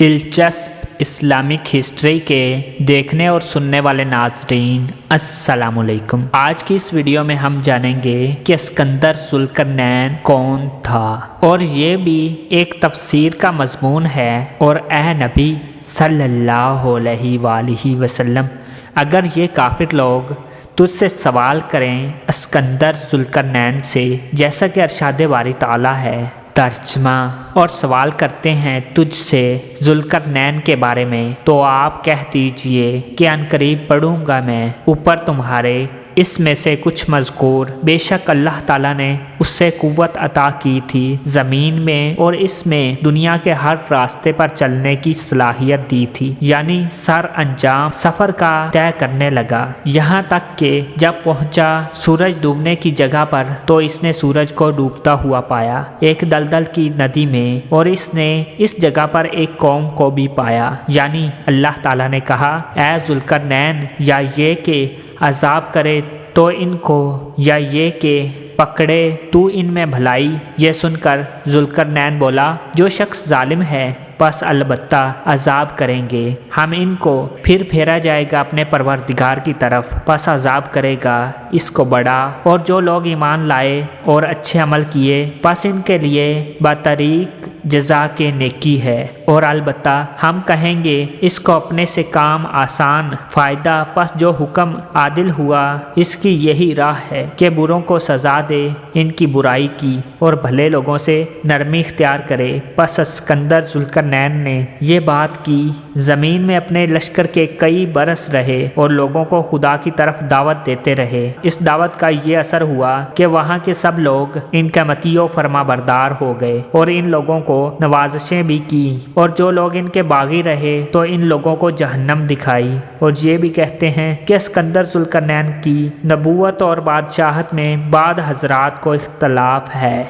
دلچسپ Islamic history کے دیکھنے اور سننے والے ناظرین السلام علیکم۔ آج کی اس ویڈیو میں ہم جانیں گے کہ اسکندر ذوالقرنین کون تھا، اور یہ بھی ایک تفسیر کا مضمون ہے۔ اور اے نبی صلی اللہ علیہ وآلہ وسلم، اگر یہ کافر لوگ تجھ سے سوال کریں اسکندر ذوالقرنین سے، جیسا کہ ارشاد باری تعالیٰ ہے، ترجمہ، اور سوال کرتے ہیں تجھ سے ذوالقرنین کے بارے میں، تو آپ کہہ دیجئے کہ عنقریب پڑھوں گا میں اوپر تمہارے اس میں سے کچھ مذکور۔ بے شک اللہ تعالیٰ نے اس سے قوت عطا کی تھی زمین میں اور اس میں دنیا کے ہر راستے پر چلنے کی صلاحیت دی تھی، یعنی سر انجام سفر کا طے کرنے لگا، یہاں تک کہ جب پہنچا سورج ڈوبنے کی جگہ پر تو اس نے سورج کو ڈوبتا ہوا پایا ایک دلدل کی ندی میں، اور اس نے اس جگہ پر ایک قوم کو بھی پایا، یعنی اللہ تعالیٰ نے کہا اے ذوالقرنین، یا یہ کہ عذاب کرے تو ان کو، یا یہ کہ پکڑے تو ان میں بھلائی۔ یہ سن کر ذوالقرنین بولا جو شخص ظالم ہے پس البتہ عذاب کریں گے، ہم ان کو پھر پھیرا جائے گا اپنے پروردگار کی طرف، پس عذاب کرے گا اس کو بڑا، اور جو لوگ ایمان لائے اور اچھے عمل کیے پس ان کے لیے بطریق جزا کے نیکی ہے، اور البتہ ہم کہیں گے اس کو اپنے سے کام آسان فائدہ، پس جو حکم عادل ہوا اس کی یہی راہ ہے کہ بروں کو سزا دے ان کی برائی کی اور بھلے لوگوں سے نرمی اختیار کرے۔ پس اسکندر ذوالقرنین نے یہ بات کی، زمین میں اپنے لشکر کے کئی برس رہے اور لوگوں کو خدا کی طرف دعوت دیتے رہے۔ اس دعوت کا یہ اثر ہوا کہ وہاں کے سب لوگ ان کا مطیع و فرما بردار ہو گئے، اور ان لوگوں کو نوازشیں بھی کی، اور جو لوگ ان کے باغی رہے تو ان لوگوں کو جہنم دکھائی۔ اور یہ بھی کہتے ہیں کہ اسکندر ذوالقرنین کی نبوت اور بادشاہت میں بعض حضرات کو اختلاف ہے۔